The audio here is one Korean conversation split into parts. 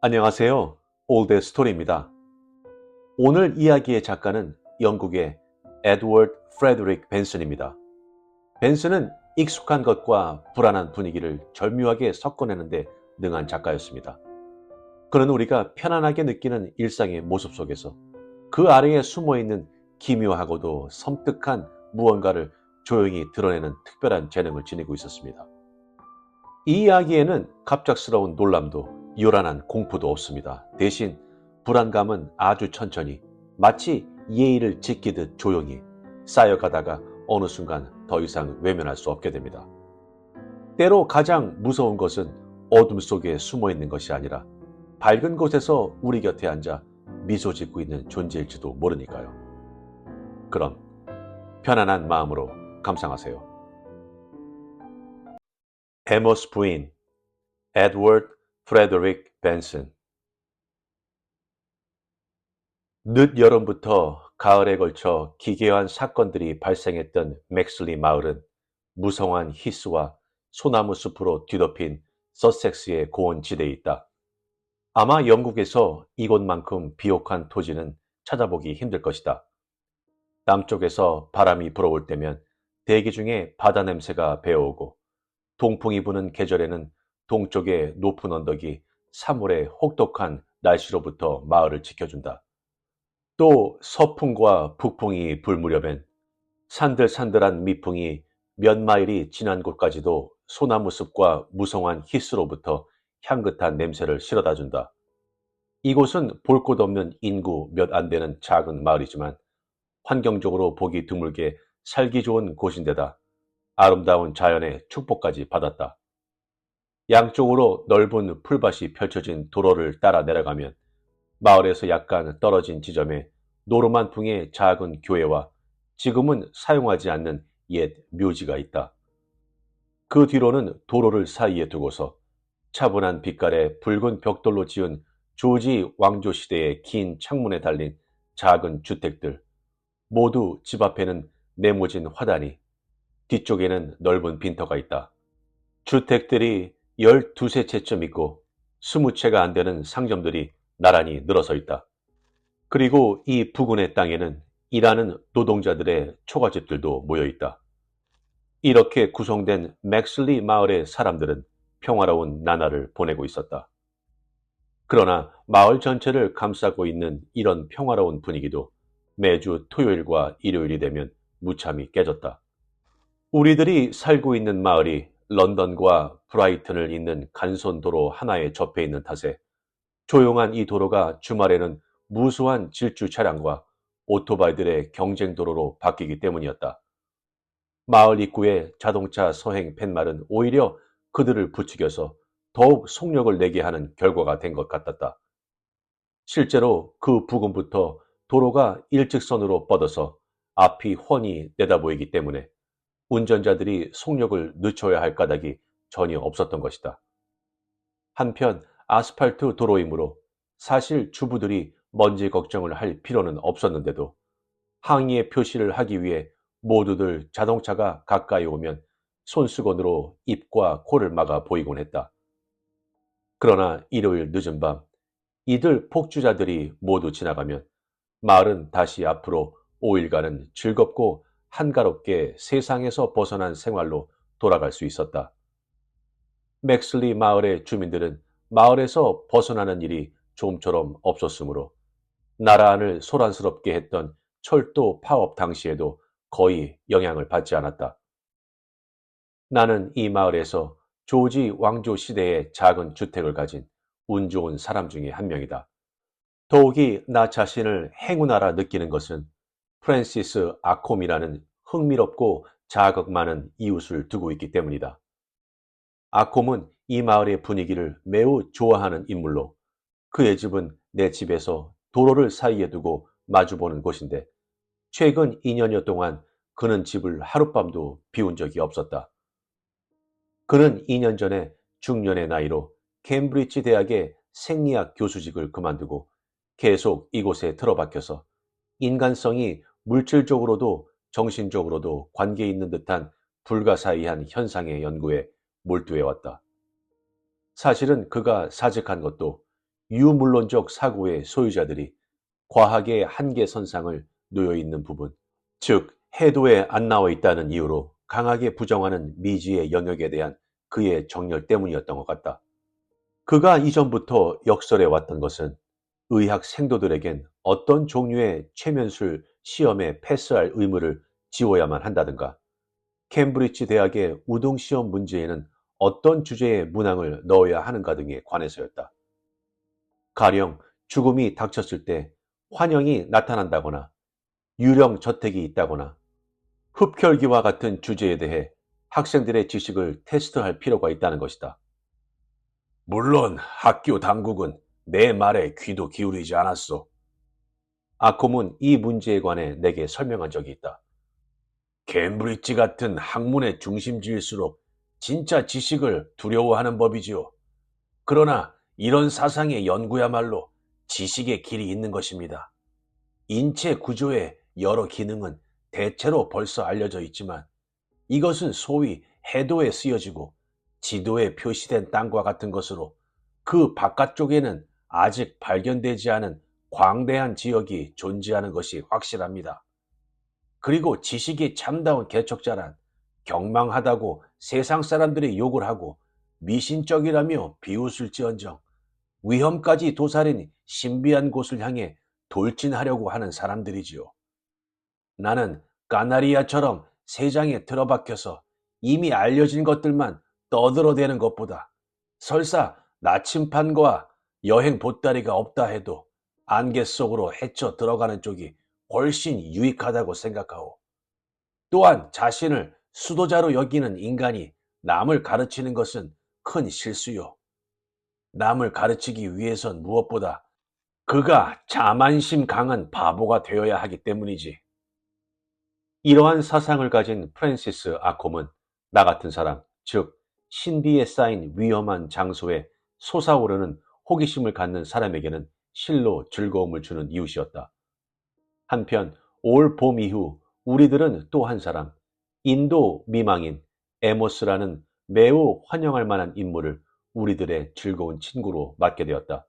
안녕하세요. 올드 스토리입니다. 오늘 이야기의 작가는 영국의 에드워드 프레드릭 벤슨입니다. 벤슨은 익숙한 것과 불안한 분위기를 절묘하게 섞어내는데 능한 작가였습니다. 그는 우리가 편안하게 느끼는 일상의 모습 속에서 그 아래에 숨어있는 기묘하고도 섬뜩한 무언가를 조용히 드러내는 특별한 재능을 지니고 있었습니다. 이 이야기에는 갑작스러운 놀람도 요란한 공포도 없습니다. 대신 불안감은 아주 천천히 마치 예의를 지키듯 조용히 쌓여가다가 어느 순간 더 이상 외면할 수 없게 됩니다. 때로 가장 무서운 것은 어둠 속에 숨어 있는 것이 아니라 밝은 곳에서 우리 곁에 앉아 미소 짓고 있는 존재일지도 모르니까요. 그럼 편안한 마음으로 감상하세요. 에머스 부인 에드워드 프레더릭 벤슨. 늦여름부터 가을에 걸쳐 기괴한 사건들이 발생했던 맥슬리 마을은 무성한 히스와 소나무 숲으로 뒤덮인 서섹스의 고원지대에 있다. 아마 영국에서 이곳만큼 비옥한 토지는 찾아보기 힘들 것이다. 남쪽에서 바람이 불어올 때면 대기 중에 바다 냄새가 배어오고, 동풍이 부는 계절에는 동쪽의 높은 언덕이 3월의 혹독한 날씨로부터 마을을 지켜준다. 또 서풍과 북풍이 불 무렵엔 산들산들한 미풍이 몇 마일이 지난 곳까지도 소나무 숲과 무성한 히스로부터 향긋한 냄새를 실어다 준다. 이곳은 볼 것 없는 인구 몇 안 되는 작은 마을이지만 환경적으로 보기 드물게 살기 좋은 곳인데다 아름다운 자연의 축복까지 받았다. 양쪽으로 넓은 풀밭이 펼쳐진 도로를 따라 내려가면 마을에서 약간 떨어진 지점에 노르만풍의 작은 교회와 지금은 사용하지 않는 옛 묘지가 있다. 그 뒤로는 도로를 사이에 두고서 차분한 빛깔의 붉은 벽돌로 지은 조지 왕조 시대의 긴 창문에 달린 작은 주택들, 모두 집 앞에는 네모진 화단이, 뒤쪽에는 넓은 빈터가 있다. 주택들이 12세 채쯤 있고 20채가 안 되는 상점들이 나란히 늘어서 있다. 그리고 이 부근의 땅에는 일하는 노동자들의 초가집들도 모여 있다. 이렇게 구성된 맥슬리 마을의 사람들은 평화로운 나날을 보내고 있었다. 그러나 마을 전체를 감싸고 있는 이런 평화로운 분위기도 매주 토요일과 일요일이 되면 무참히 깨졌다. 우리들이 살고 있는 마을이 런던과 브라이튼을 잇는 간선도로 하나에 접해 있는 탓에 조용한 이 도로가 주말에는 무수한 질주 차량과 오토바이들의 경쟁 도로로 바뀌기 때문이었다. 마을 입구의 자동차 서행 팻말은 오히려 그들을 부추겨서 더욱 속력을 내게 하는 결과가 된 것 같았다. 실제로 그 부근부터 도로가 일직선으로 뻗어서 앞이 훤히 내다보이기 때문에 운전자들이 속력을 늦춰야 할 까닭이 전혀 없었던 것이다. 한편 아스팔트 도로이므로 사실 주부들이 먼지 걱정을 할 필요는 없었는데도 항의의 표시를 하기 위해 모두들 자동차가 가까이 오면 손수건으로 입과 코를 막아 보이곤 했다. 그러나 일요일 늦은 밤 이들 폭주자들이 모두 지나가면 마을은 다시 앞으로 5일간은 즐겁고 한가롭게 세상에서 벗어난 생활로 돌아갈 수 있었다. 맥슬리 마을의 주민들은 마을에서 벗어나는 일이 좀처럼 없었으므로 나라 안을 소란스럽게 했던 철도 파업 당시에도 거의 영향을 받지 않았다. 나는 이 마을에서 조지 왕조 시대의 작은 주택을 가진 운 좋은 사람 중에 한 명이다. 더욱이 나 자신을 행운하라 느끼는 것은 프랜시스 아콤이라는 흥미롭고 자극 많은 이웃을 두고 있기 때문이다. 아콤은 이 마을의 분위기를 매우 좋아하는 인물로 그의 집은 내 집에서 도로를 사이에 두고 마주보는 곳인데 최근 2년여 동안 그는 집을 하룻밤도 비운 적이 없었다. 그는 2년 전에 중년의 나이로 캠브리지 대학의 생리학 교수직을 그만두고 계속 이곳에 틀어박혀서 인간성이 물질적으로도 정신적으로도 관계 있는 듯한 불가사의한 현상의 연구에 몰두해왔다. 사실은 그가 사직한 것도 유물론적 사고의 소유자들이 과학의 한계선상을 놓여 있는 부분, 즉 해도에 안 나와 있다는 이유로 강하게 부정하는 미지의 영역에 대한 그의 정열 때문이었던 것 같다. 그가 이전부터 역설해 왔던 것은 의학 생도들에겐 어떤 종류의 최면술 시험에 패스할 의무를 지워야만 한다든가, 캠브리지 대학의 우등시험 문제에는 어떤 주제의 문항을 넣어야 하는가 등에 관해서였다. 가령 죽음이 닥쳤을 때 환영이 나타난다거나 유령 저택이 있다거나 흡혈귀와 같은 주제에 대해 학생들의 지식을 테스트할 필요가 있다는 것이다. 물론 학교 당국은 내 말에 귀도 기울이지 않았소. 아콤은 이 문제에 관해 내게 설명한 적이 있다. 캠브리지 같은 학문의 중심지일수록 진짜 지식을 두려워하는 법이지요. 그러나 이런 사상의 연구야말로 지식의 길이 있는 것입니다. 인체 구조의 여러 기능은 대체로 벌써 알려져 있지만 이것은 소위 해도에 쓰여지고 지도에 표시된 땅과 같은 것으로 그 바깥쪽에는 아직 발견되지 않은 광대한 지역이 존재하는 것이 확실합니다. 그리고 지식이 참다운 개척자란 경망하다고 세상 사람들이 욕을 하고 미신적이라며 비웃을지언정 위험까지 도사린 신비한 곳을 향해 돌진하려고 하는 사람들이지요. 나는 까나리아처럼 세상에 틀어박혀서 이미 알려진 것들만 떠들어대는 것보다 설사 나침판과 여행 보따리가 없다 해도 안개 속으로 헤쳐 들어가는 쪽이 훨씬 유익하다고 생각하오. 또한 자신을 수도자로 여기는 인간이 남을 가르치는 것은 큰 실수요. 남을 가르치기 위해선 무엇보다 그가 자만심 강한 바보가 되어야 하기 때문이지. 이러한 사상을 가진 프랜시스 아콤은 나 같은 사람, 즉 신비에 쌓인 위험한 장소에 솟아오르는 호기심을 갖는 사람에게는 실로 즐거움을 주는 이웃이었다. 한편 올 봄 이후 우리들은 또 한 사람, 인도 미망인 에모스라는 매우 환영할 만한 인물을 우리들의 즐거운 친구로 맡게 되었다.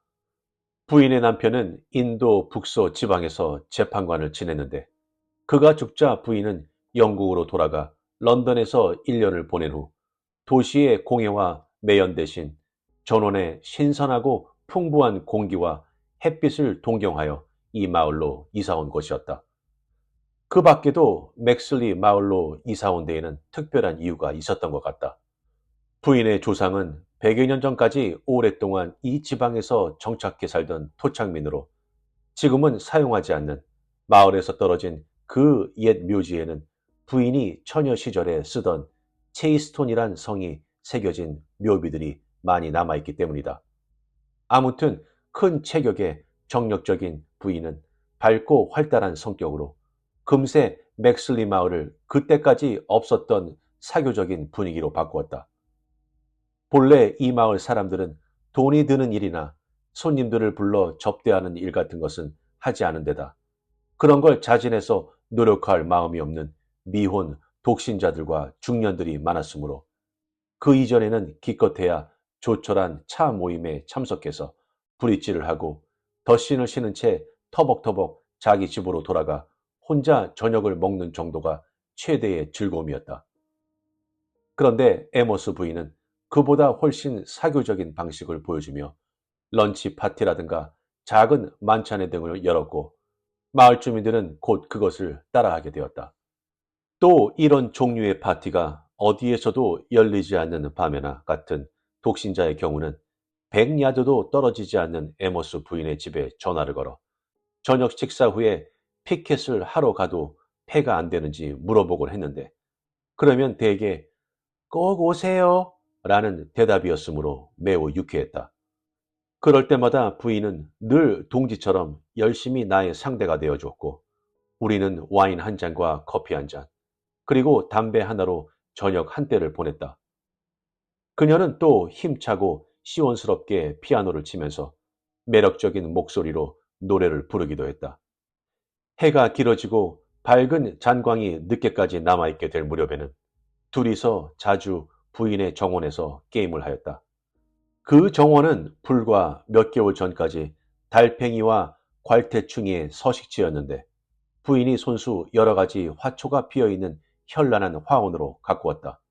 부인의 남편은 인도 북서 지방에서 재판관을 지냈는데 그가 죽자 부인은 영국으로 돌아가 런던에서 1년을 보낸 후 도시의 공해와 매연 대신 전원의 신선하고 풍부한 공기와 햇빛을 동경하여 이 마을로 이사온 것이었다. 그 밖에도 맥슬리 마을로 이사온 데에는 특별한 이유가 있었던 것 같다. 부인의 조상은 100여 년 전까지 오랫동안 이 지방에서 정착해 살던 토착민으로 지금은 사용하지 않는 마을에서 떨어진 그 옛 묘지에는 부인이 처녀 시절에 쓰던 체이스톤이란 성이 새겨진 묘비들이 많이 남아있기 때문이다. 아무튼 큰 체격의 정력적인 부인은 밝고 활달한 성격으로 금세 맥슬리 마을을 그때까지 없었던 사교적인 분위기로 바꾸었다. 본래 이 마을 사람들은 돈이 드는 일이나 손님들을 불러 접대하는 일 같은 것은 하지 않은 데다 그런 걸 자진해서 노력할 마음이 없는 미혼, 독신자들과 중년들이 많았으므로 그 이전에는 기껏해야 조촐한 차 모임에 참석해서 브릿지를 하고 덧신을 신은 채 터벅터벅 자기 집으로 돌아가 혼자 저녁을 먹는 정도가 최대의 즐거움이었다. 그런데 에모스 부인은 그보다 훨씬 사교적인 방식을 보여주며 런치 파티라든가 작은 만찬회 등을 열었고 마을 주민들은 곧 그것을 따라하게 되었다. 또 이런 종류의 파티가 어디에서도 열리지 않는 밤에나 같은 독신자의 경우는 100야드도 떨어지지 않는 에모스 부인의 집에 전화를 걸어 저녁 식사 후에 피켓을 하러 가도 폐가 안 되는지 물어보곤 했는데 그러면 대개 꼭 오세요 라는 대답이었으므로 매우 유쾌했다. 그럴 때마다 부인은 늘 동지처럼 열심히 나의 상대가 되어주었고 우리는 와인 한 잔과 커피 한 잔, 그리고 담배 하나로 저녁 한때를 보냈다. 그녀는 또 힘차고 시원스럽게 피아노를 치면서 매력적인 목소리로 노래를 부르기도 했다. 해가 길어지고 밝은 잔광이 늦게까지 남아있게 될 무렵에는 둘이서 자주 부인의 정원에서 게임을 하였다. 그 정원은 불과 몇 개월 전까지 달팽이와 괄태충이의 서식지였는데 부인이 손수 여러 가지 화초가 피어있는 현란한 화원으로 가꾸었다.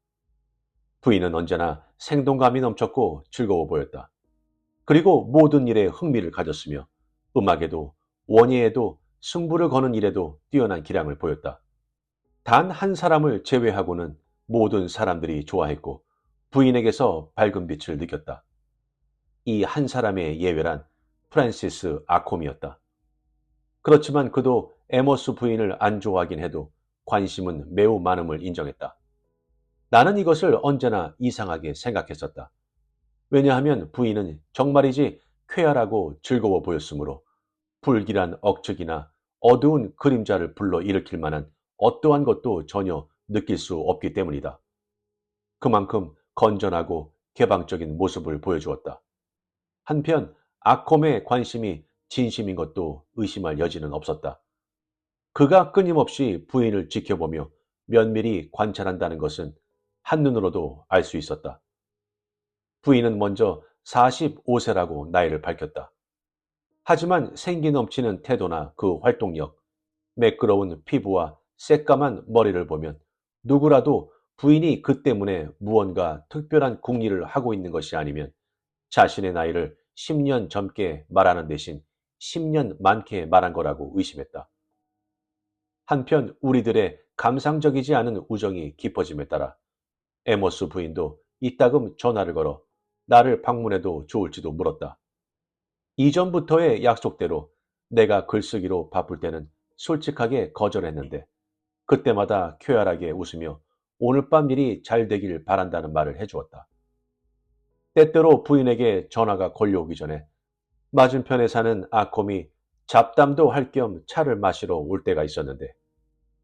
부인은 언제나 생동감이 넘쳤고 즐거워 보였다. 그리고 모든 일에 흥미를 가졌으며 음악에도 원예에도 승부를 거는 일에도 뛰어난 기량을 보였다. 단 한 사람을 제외하고는 모든 사람들이 좋아했고 부인에게서 밝은 빛을 느꼈다. 이 한 사람의 예외란 프란시스 아콤이었다. 그렇지만 그도 에머스 부인을 안 좋아하긴 해도 관심은 매우 많음을 인정했다. 나는 이것을 언제나 이상하게 생각했었다. 왜냐하면 부인은 정말이지 쾌활하고 즐거워 보였으므로 불길한 억측이나 어두운 그림자를 불러일으킬 만한 어떠한 것도 전혀 느낄 수 없기 때문이다. 그만큼 건전하고 개방적인 모습을 보여주었다. 한편 아콤의 관심이 진심인 것도 의심할 여지는 없었다. 그가 끊임없이 부인을 지켜보며 면밀히 관찰한다는 것은 한눈으로도 알 수 있었다. 부인은 먼저 45세라고 나이를 밝혔다. 하지만 생기 넘치는 태도나 그 활동력, 매끄러운 피부와 새까만 머리를 보면 누구라도 부인이 그 때문에 무언가 특별한 궁리를 하고 있는 것이 아니면 자신의 나이를 10년 젊게 말하는 대신 10년 많게 말한 거라고 의심했다. 한편 우리들의 감상적이지 않은 우정이 깊어짐에 따라 에머스 부인도 이따금 전화를 걸어 나를 방문해도 좋을지도 물었다. 이전부터의 약속대로 내가 글쓰기로 바쁠 때는 솔직하게 거절했는데 그때마다 쾌활하게 웃으며 오늘 밤 일이 잘 되길 바란다는 말을 해주었다. 때때로 부인에게 전화가 걸려오기 전에 맞은편에 사는 아콤이 잡담도 할 겸 차를 마시러 올 때가 있었는데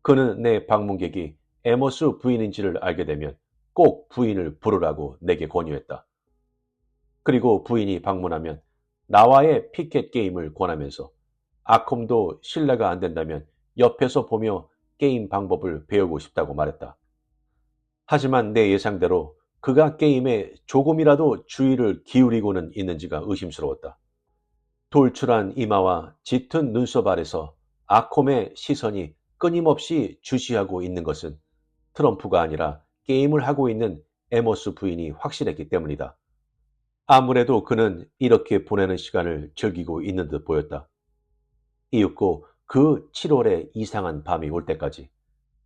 그는 내 방문객이 에머스 부인인지를 알게 되면 꼭 부인을 부르라고 내게 권유했다. 그리고 부인이 방문하면 나와의 피켓 게임을 권하면서 아콤도 신뢰가 안 된다면 옆에서 보며 게임 방법을 배우고 싶다고 말했다. 하지만 내 예상대로 그가 게임에 조금이라도 주의를 기울이고는 있는지가 의심스러웠다. 돌출한 이마와 짙은 눈썹 아래서 아콤의 시선이 끊임없이 주시하고 있는 것은 트럼프가 아니라 게임을 하고 있는 에머스 부인이 확실했기 때문이다. 아무래도 그는 이렇게 보내는 시간을 즐기고 있는 듯 보였다. 이윽고 그 7월의 이상한 밤이 올 때까지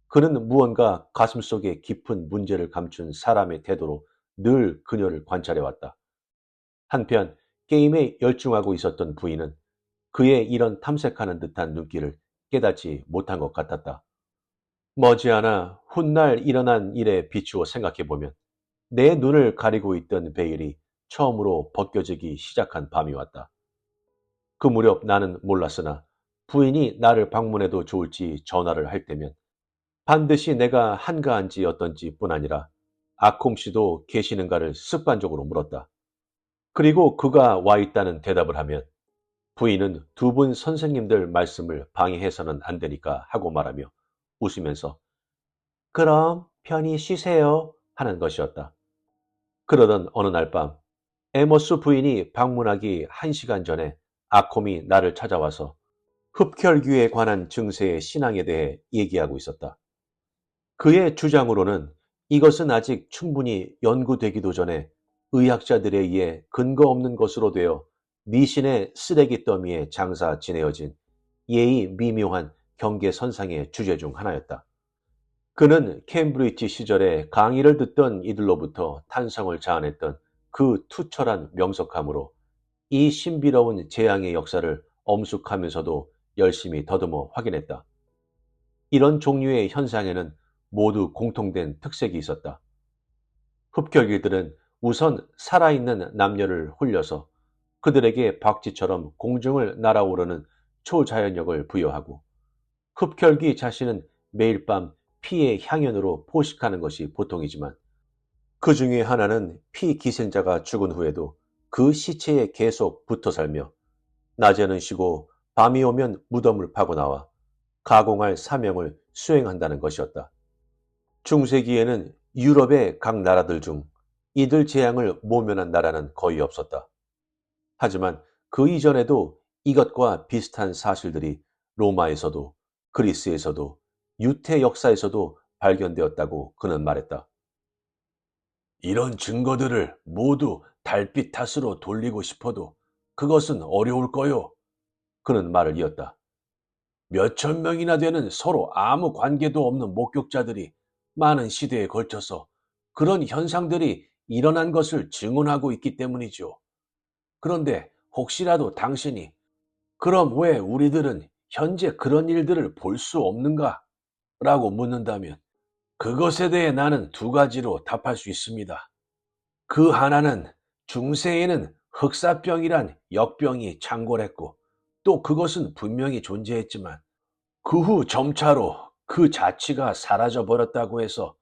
그는 무언가 가슴속에 깊은 문제를 감춘 사람의 태도로 늘 그녀를 관찰해왔다. 한편 게임에 열중하고 있었던 부인은 그의 이런 탐색하는 듯한 눈길을 깨닫지 못한 것 같았다. 머지않아 훗날 일어난 일에 비추어 생각해보면 내 눈을 가리고 있던 베일이 처음으로 벗겨지기 시작한 밤이 왔다. 그 무렵 나는 몰랐으나 부인이 나를 방문해도 좋을지 전화를 할 때면 반드시 내가 한가한지 어떤지 뿐 아니라 아콤 씨도 계시는가를 습관적으로 물었다. 그리고 그가 와 있다는 대답을 하면 부인은 두 분 선생님들 말씀을 방해해서는 안 되니까 하고 말하며 웃으면서 그럼 편히 쉬세요 하는 것이었다. 그러던 어느 날 밤 에머스 부인이 방문하기 1시간 전에 아콤이 나를 찾아와서 흡혈귀에 관한 증세의 신앙에 대해 얘기하고 있었다. 그의 주장으로는 이것은 아직 충분히 연구되기도 전에 의학자들에 의해 근거 없는 것으로 되어 미신의 쓰레기 더미에 장사 지내어진 예의 미묘한 경계선상의 주제 중 하나였다. 그는 케임브리지 시절에 강의를 듣던 이들로부터 탄성을 자아냈던 그 투철한 명석함으로 이 신비로운 재앙의 역사를 엄숙하면서도 열심히 더듬어 확인했다. 이런 종류의 현상에는 모두 공통된 특색이 있었다. 흡혈귀들은 우선 살아있는 남녀를 홀려서 그들에게 박쥐처럼 공중을 날아오르는 초자연력을 부여하고 흡혈귀 자신은 매일 밤 피의 향연으로 포식하는 것이 보통이지만 그 중에 하나는 피기생자가 죽은 후에도 그 시체에 계속 붙어 살며 낮에는 쉬고 밤이 오면 무덤을 파고 나와 가공할 사명을 수행한다는 것이었다. 중세기에는 유럽의 각 나라들 중 이들 재앙을 모면한 나라는 거의 없었다. 하지만 그 이전에도 이것과 비슷한 사실들이 로마에서도 그리스에서도 유태 역사에서도 발견되었다고 그는 말했다. 이런 증거들을 모두 달빛 탓으로 돌리고 싶어도 그것은 어려울 거요. 그는 말을 이었다. 몇천 명이나 되는 서로 아무 관계도 없는 목격자들이 많은 시대에 걸쳐서 그런 현상들이 일어난 것을 증언하고 있기 때문이죠. 그런데 혹시라도 당신이 그럼 왜 우리들은 현재 그런 일들을 볼 수 없는가? 라고 묻는다면 그것에 대해 나는 두 가지로 답할 수 있습니다. 그 하나는 중세에는 흑사병이란 역병이 창궐했고 또 그것은 분명히 존재했지만 그 후 점차로 그 자치가 사라져 버렸다고 해서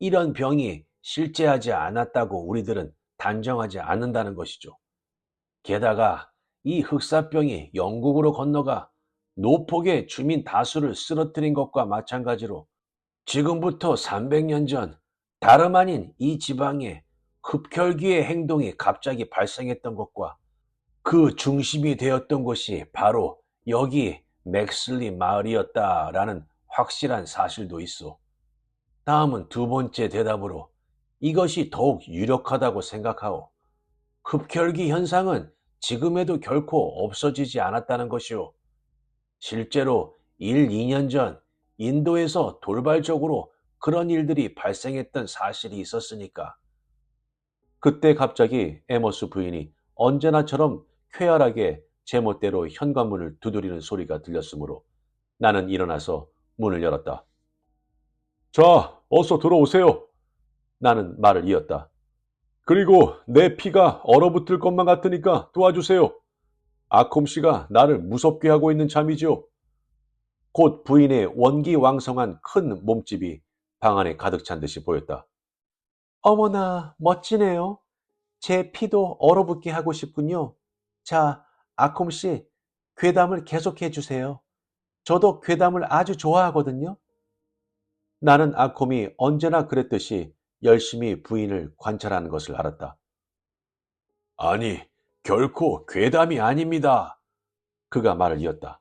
이런 병이 실제하지 않았다고 우리들은 단정하지 않는다는 것이죠. 게다가 이 흑사병이 영국으로 건너가 노폭의 주민 다수를 쓰러뜨린 것과 마찬가지로 지금부터 300년 전 다름 아닌 이 지방에 흡혈귀의 행동이 갑자기 발생했던 것과 그 중심이 되었던 곳이 바로 여기 맥슬리 마을이었다라는 확실한 사실도 있어. 다음은 두 번째 대답으로 이것이 더욱 유력하다고 생각하오. 흡혈귀 현상은 지금에도 결코 없어지지 않았다는 것이오. 실제로 1, 2년 전 인도에서 돌발적으로 그런 일들이 발생했던 사실이 있었으니까. 그때 갑자기 에머스 부인이 언제나처럼 쾌활하게 제멋대로 현관문을 두드리는 소리가 들렸으므로 나는 일어나서 문을 열었다. 자, 어서 들어오세요. 나는 말을 이었다. 그리고 내 피가 얼어붙을 것만 같으니까 도와주세요. 아콤 씨가 나를 무섭게 하고 있는 참이죠. 곧 부인의 원기왕성한 큰 몸집이 방 안에 가득 찬 듯이 보였다. 어머나, 멋지네요. 제 피도 얼어붙게 하고 싶군요. 자, 아콤 씨, 괴담을 계속해 주세요. 저도 괴담을 아주 좋아하거든요. 나는 아콤이 언제나 그랬듯이 열심히 부인을 관찰하는 것을 알았다. 아니, 결코 괴담이 아닙니다. 그가 말을 이었다.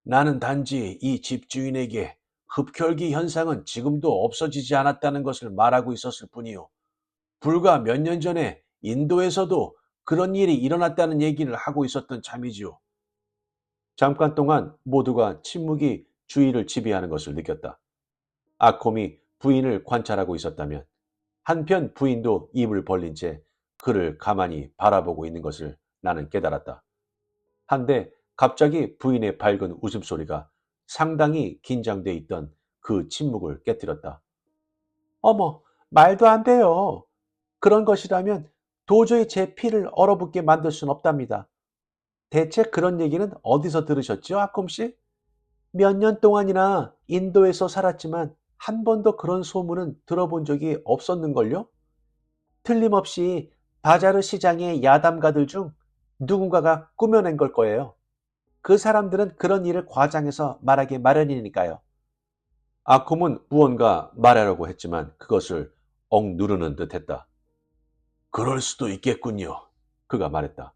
나는 단지 이 집주인에게 흡혈귀 현상은 지금도 없어지지 않았다는 것을 말하고 있었을 뿐이요. 불과 몇 년 전에 인도에서도 그런 일이 일어났다는 얘기를 하고 있었던 참이지요. 잠깐 동안 모두가 침묵이 주위를 지배하는 것을 느꼈다. 아콤이 부인을 관찰하고 있었다면 한편 부인도 입을 벌린 채 그를 가만히 바라보고 있는 것을 나는 깨달았다. 한데 갑자기 부인의 밝은 웃음소리가 상당히 긴장돼 있던 그 침묵을 깨뜨렸다. 어머, 말도 안 돼요. 그런 것이라면 도저히 제 피를 얼어붙게 만들 순 없답니다. 대체 그런 얘기는 어디서 들으셨죠, 아콤 씨? 몇 년 동안이나 인도에서 살았지만 한 번도 그런 소문은 들어본 적이 없었는걸요? 틀림없이 바자르 시장의 야담가들 중 누군가가 꾸며낸 걸 거예요. 그 사람들은 그런 일을 과장해서 말하기 마련이니까요. 아콤은 무언가 말하려고 했지만 그것을 억누르는 듯 했다. 그럴 수도 있겠군요. 그가 말했다.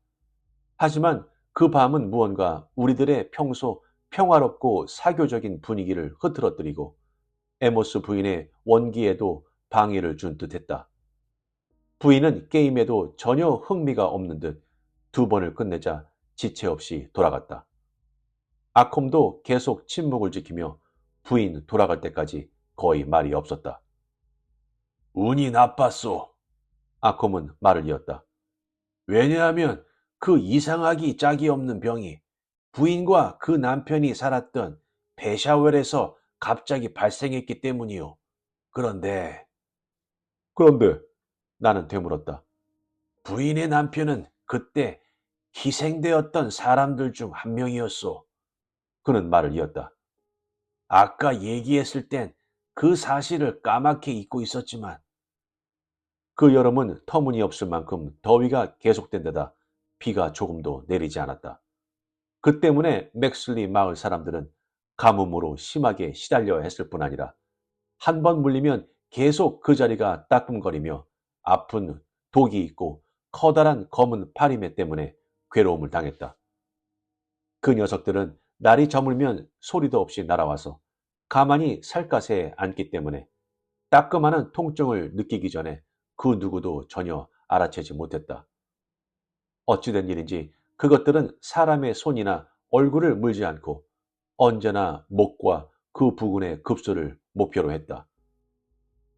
하지만 그 밤은 무언가 우리들의 평소 평화롭고 사교적인 분위기를 흐트러뜨리고 에모스 부인의 원기에도 방해를 준 듯했다. 부인은 게임에도 전혀 흥미가 없는 듯 두 번을 끝내자 지체 없이 돌아갔다. 아콤도 계속 침묵을 지키며 부인 돌아갈 때까지 거의 말이 없었다. 운이 나빴소. 아콤은 말을 이었다. 왜냐하면 그 이상하기 짝이 없는 병이 부인과 그 남편이 살았던 베샤웰에서 갑자기 발생했기 때문이요. 그런데 나는 되물었다. 부인의 남편은 그때 희생되었던 사람들 중 한 명이었소. 그는 말을 이었다. 아까 얘기했을 땐 그 사실을 까맣게 잊고 있었지만 그 여름은 터무니없을 만큼 더위가 계속된 데다 비가 조금도 내리지 않았다. 그 때문에 맥슬리 마을 사람들은 가뭄으로 심하게 시달려 했을 뿐 아니라 한 번 물리면 계속 그 자리가 따끔거리며 아픈 독이 있고 커다란 검은 파리매 때문에 괴로움을 당했다. 그 녀석들은 날이 저물면 소리도 없이 날아와서 가만히 살갗에 앉기 때문에 따끔하는 통증을 느끼기 전에 그 누구도 전혀 알아채지 못했다. 어찌된 일인지 그것들은 사람의 손이나 얼굴을 물지 않고 언제나 목과 그 부근의 급소를 목표로 했다.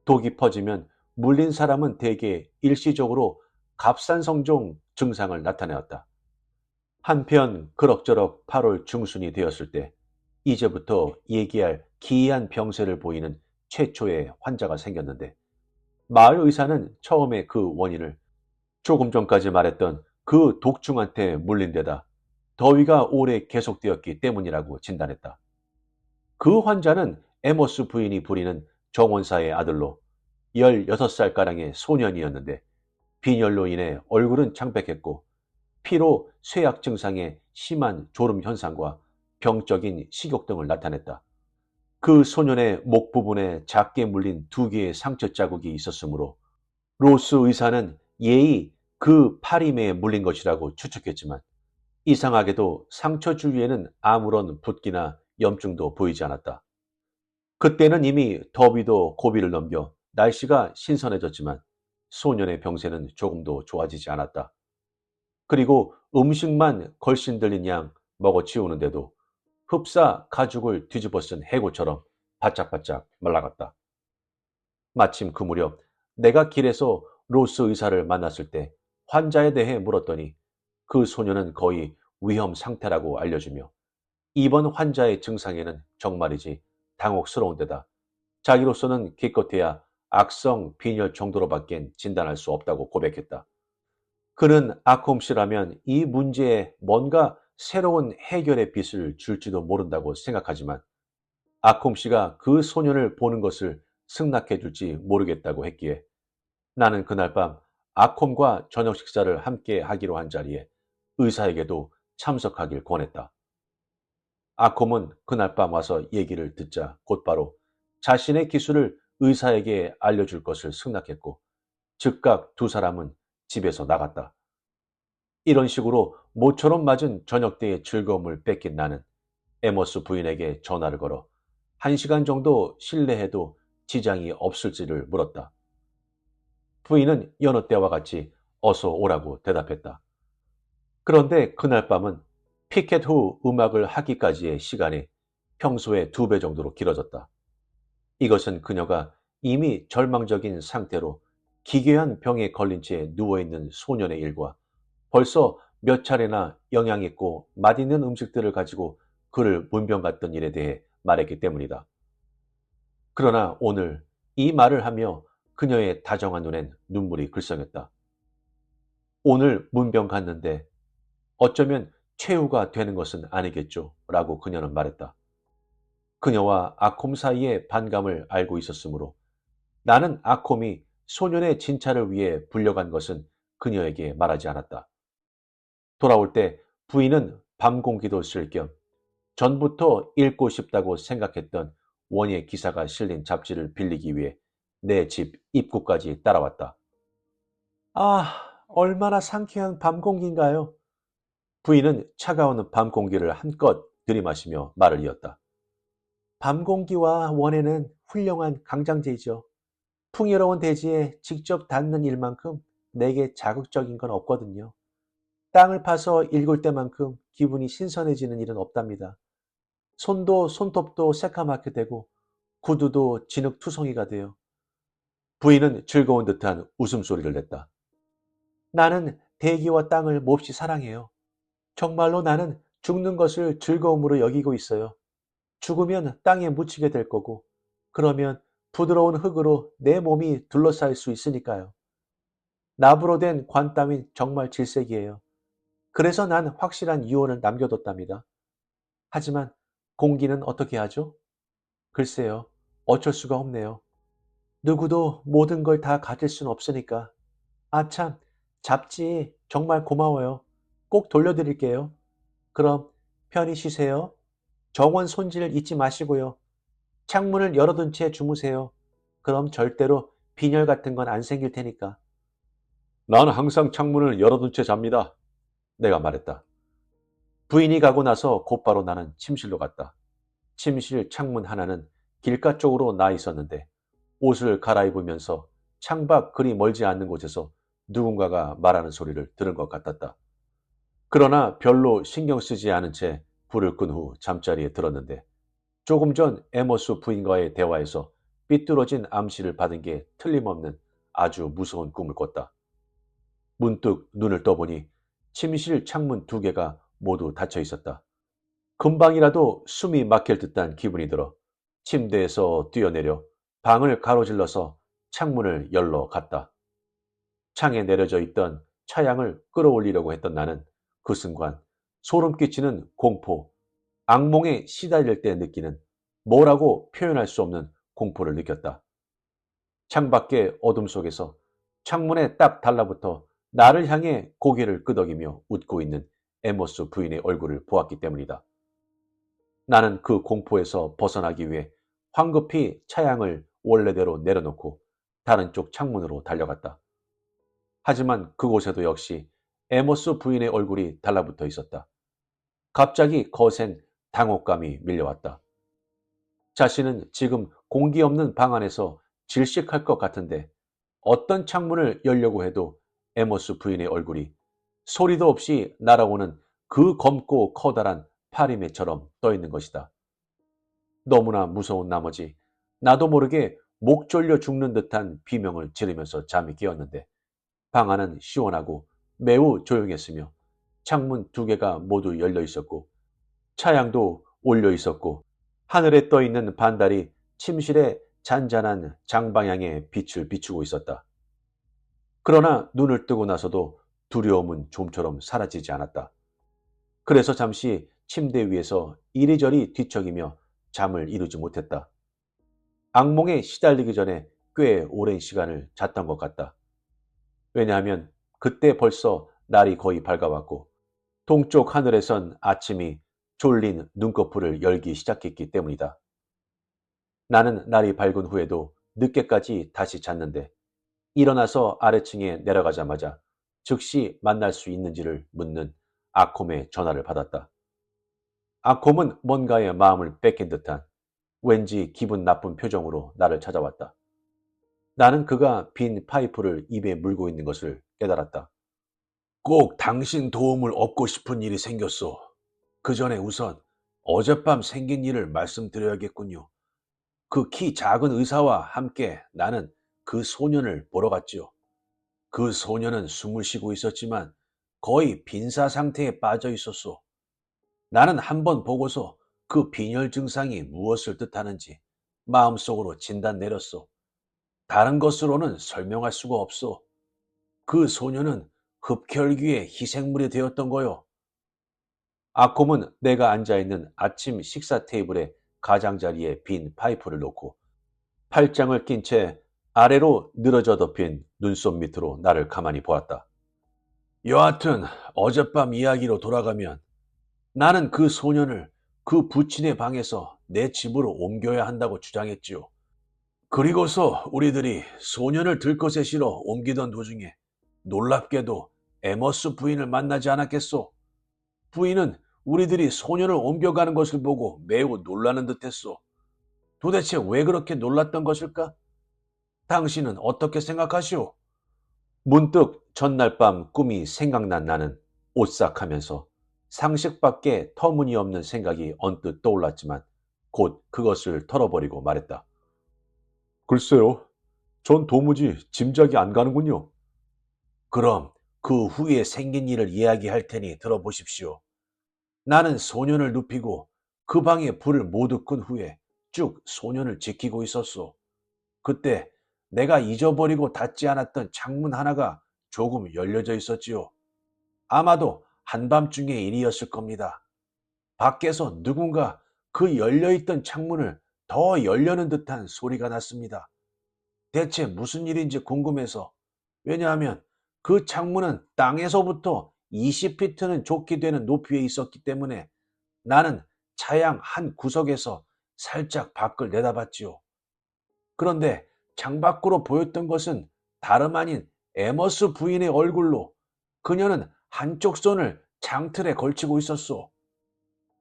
독이 퍼지면 물린 사람은 대개 일시적으로 갑상선종 증상을 나타내었다. 한편 그럭저럭 8월 중순이 되었을 때 이제부터 얘기할 기이한 병세를 보이는 최초의 환자가 생겼는데 마을 의사는 처음에 그 원인을 조금 전까지 말했던 그 독충한테 물린 데다 더위가 오래 계속되었기 때문이라고 진단했다. 그 환자는 에모스 부인이 부리는 정원사의 아들로 16살가량의 소년이었는데 빈혈로 인해 얼굴은 창백했고 피로 쇠약 증상에 심한 졸음 현상과 병적인 식욕 등을 나타냈다. 그 소년의 목 부분에 작게 물린 2개의 상처 자국이 있었으므로 로스 의사는 예의 그 파리매에 물린 것이라고 추측했지만 이상하게도 상처 주위에는 아무런 붓기나 염증도 보이지 않았다. 그때는 이미 더위도 고비를 넘겨 날씨가 신선해졌지만 소년의 병세는 조금도 좋아지지 않았다. 그리고 음식만 걸씬 들린 양 먹어치우는데도 흡사 가죽을 뒤집어 쓴 해고처럼 바짝바짝 말라갔다. 마침 그 무렵 내가 길에서 로스 의사를 만났을 때 환자에 대해 물었더니 그 소녀는 거의 위험 상태라고 알려주며 이번 환자의 증상에는 정말이지 당혹스러운 데다 자기로서는 기껏해야 악성 빈혈 정도로밖엔 진단할 수 없다고 고백했다. 그는 아콤 씨라면 이 문제에 뭔가 새로운 해결의 빛을 줄지도 모른다고 생각하지만 아콤 씨가 그 소년을 보는 것을 승낙해 줄지 모르겠다고 했기에 나는 그날 밤 아콤과 저녁 식사를 함께 하기로 한 자리에 의사에게도 참석하길 권했다. 아콤은 그날 밤 와서 얘기를 듣자 곧바로 자신의 기술을 의사에게 알려줄 것을 승낙했고 즉각 2사람은 집에서 나갔다. 이런 식으로 모처럼 맞은 저녁 때의 즐거움을 뺏긴 나는 에머스 부인에게 전화를 걸어 1시간 정도 실내해도 지장이 없을지를 물었다. 부인은 여느 때와 같이 어서 오라고 대답했다. 그런데 그날 밤은 피켓 후 음악을 하기까지의 시간이 평소의 2배 정도로 길어졌다. 이것은 그녀가 이미 절망적인 상태로 기괴한 병에 걸린 채 누워있는 소년의 일과 벌써 몇 차례나 영양있고 맛있는 음식들을 가지고 그를 문병 갔던 일에 대해 말했기 때문이다. 그러나 오늘 이 말을 하며 그녀의 다정한 눈엔 눈물이 글썽였다. 오늘 문병 갔는데 어쩌면 최후가 되는 것은 아니겠죠 라고 그녀는 말했다. 그녀와 아콤 사이의 반감을 알고 있었으므로 나는 아콤이 소년의 진찰을 위해 불려간 것은 그녀에게 말하지 않았다. 돌아올 때 부인은 밤 공기도 쓸 겸 전부터 읽고 싶다고 생각했던 원예 기사가 실린 잡지를 빌리기 위해 내 집 입구까지 따라왔다. 아, 얼마나 상쾌한 밤 공기인가요? 부인은 차가운 밤 공기를 한껏 들이마시며 말을 이었다. 밤 공기와 원예는 훌륭한 강장제이죠. 풍요로운 대지에 직접 닿는 일만큼 내게 자극적인 건 없거든요. 땅을 파서 읽을 때만큼 기분이 신선해지는 일은 없답니다. 손도 손톱도 새까맣게 되고 구두도 진흙투성이가 돼요. 부인은 즐거운 듯한 웃음소리를 냈다. 나는 대기와 땅을 몹시 사랑해요. 정말로 나는 죽는 것을 즐거움으로 여기고 있어요. 죽으면 땅에 묻히게 될 거고, 그러면 부드러운 흙으로 내 몸이 둘러싸일 수 있으니까요. 나부로 된 관 따윈 정말 질색이에요. 그래서 난 확실한 유언을 남겨뒀답니다. 하지만 공기는 어떻게 하죠? 글쎄요, 어쩔 수가 없네요. 누구도 모든 걸 다 가질 순 없으니까. 아 참, 잡지 정말 고마워요. 꼭 돌려드릴게요. 그럼 편히 쉬세요. 정원 손질 잊지 마시고요. 창문을 열어둔 채 주무세요. 그럼 절대로 빈혈 같은 건 안 생길 테니까. 나는 항상 창문을 열어둔 채 잡니다. 내가 말했다. 부인이 가고 나서 곧바로 나는 침실로 갔다. 침실 창문 하나는 길가 쪽으로 나 있었는데 옷을 갈아입으면서 창밖 그리 멀지 않는 곳에서 누군가가 말하는 소리를 들은 것 같았다. 그러나 별로 신경 쓰지 않은 채 불을 끈 후 잠자리에 들었는데 조금 전 에머스 부인과의 대화에서 삐뚤어진 암시를 받은 게 틀림없는 아주 무서운 꿈을 꿨다. 문득 눈을 떠보니 침실 창문 두 개가 모두 닫혀 있었다. 금방이라도 숨이 막힐 듯한 기분이 들어 침대에서 뛰어내려 방을 가로질러서 창문을 열러 갔다. 창에 내려져 있던 차양을 끌어올리려고 했던 나는 그 순간 소름 끼치는 공포, 악몽에 시달릴 때 느끼는 뭐라고 표현할 수 없는 공포를 느꼈다. 창밖의 어둠 속에서 창문에 딱 달라붙어 나를 향해 고개를 끄덕이며 웃고 있는 에모스 부인의 얼굴을 보았기 때문이다. 나는 그 공포에서 벗어나기 위해 황급히 차양을 원래대로 내려놓고 다른 쪽 창문으로 달려갔다. 하지만 그곳에도 역시 에모스 부인의 얼굴이 달라붙어 있었다. 갑자기 거센 당혹감이 밀려왔다. 자신은 지금 공기 없는 방 안에서 질식할 것 같은데 어떤 창문을 열려고 해도 에모스 부인의 얼굴이 소리도 없이 날아오는 그 검고 커다란 파리매처럼 떠 있는 것이다. 너무나 무서운 나머지 나도 모르게 목 졸려 죽는 듯한 비명을 지르면서 잠이 깨었는데 방 안은 시원하고 매우 조용했으며 창문 두 개가 모두 열려 있었고 차양도 올려 있었고 하늘에 떠 있는 반달이 침실의 잔잔한 장방향에 빛을 비추고 있었다. 그러나 눈을 뜨고 나서도 두려움은 좀처럼 사라지지 않았다. 그래서 잠시 침대 위에서 이리저리 뒤척이며 잠을 이루지 못했다. 악몽에 시달리기 전에 꽤 오랜 시간을 잤던 것 같다. 왜냐하면 그때 벌써 날이 거의 밝아왔고 동쪽 하늘에선 아침이 졸린 눈꺼풀을 열기 시작했기 때문이다. 나는 날이 밝은 후에도 늦게까지 다시 잤는데 일어나서 아래층에 내려가자마자 즉시 만날 수 있는지를 묻는 아콤의 전화를 받았다. 아콤은 뭔가에 마음을 뺏긴 듯한 왠지 기분 나쁜 표정으로 나를 찾아왔다. 나는 그가 빈 파이프를 입에 물고 있는 것을 깨달았다. 꼭 당신 도움을 얻고 싶은 일이 생겼소. 그 전에 우선 어젯밤 생긴 일을 말씀드려야겠군요. 그 키 작은 의사와 함께 나는 그 소년을 보러 갔지요. 그 소년은 숨을 쉬고 있었지만 거의 빈사 상태에 빠져 있었소. 나는 한번 보고서 그 빈혈 증상이 무엇을 뜻하는지 마음속으로 진단 내렸소. 다른 것으로는 설명할 수가 없소. 그 소년은 흡혈귀의 희생물이 되었던 거요. 아콤은 내가 앉아있는 아침 식사 테이블에 가장자리에 빈 파이프를 놓고 팔짱을 낀 채 아래로 늘어져 덮인 눈썹 밑으로 나를 가만히 보았다. 여하튼 어젯밤 이야기로 돌아가면 나는 그 소년을 그 부친의 방에서 내 집으로 옮겨야 한다고 주장했지요. 그리고서 우리들이 소년을 들것에 실어 옮기던 도중에 놀랍게도 에머스 부인을 만나지 않았겠소. 부인은 우리들이 소년을 옮겨가는 것을 보고 매우 놀라는 듯했소. 도대체 왜 그렇게 놀랐던 것일까? 당신은 어떻게 생각하시오? 문득 전날 밤 꿈이 생각난 나는 오싹하면서 상식밖에 터무니없는 생각이 언뜻 떠올랐지만 곧 그것을 털어버리고 말했다. 글쎄요, 전 도무지 짐작이 안 가는군요. 그럼 그 후에 생긴 일을 이야기할 테니 들어보십시오. 나는 소년을 눕히고 그 방에 불을 모두 끈 후에 쭉 소년을 지키고 있었소. 그때 내가 잊어버리고 닫지 않았던 창문 하나가 조금 열려져 있었지요. 아마도 한밤중의 일이었을 겁니다. 밖에서 누군가 그 열려있던 창문을 더 열려는 듯한 소리가 났습니다. 대체 무슨 일인지 궁금해서. 왜냐하면 그 창문은 땅에서부터 20피트는 좋게 되는 높이에 있었기 때문에 나는 차양 한 구석에서 살짝 밖을 내다봤지요. 그런데 창밖으로 보였던 것은 다름 아닌 에머스 부인의 얼굴로 그녀는 한쪽 손을 창틀에 걸치고 있었소.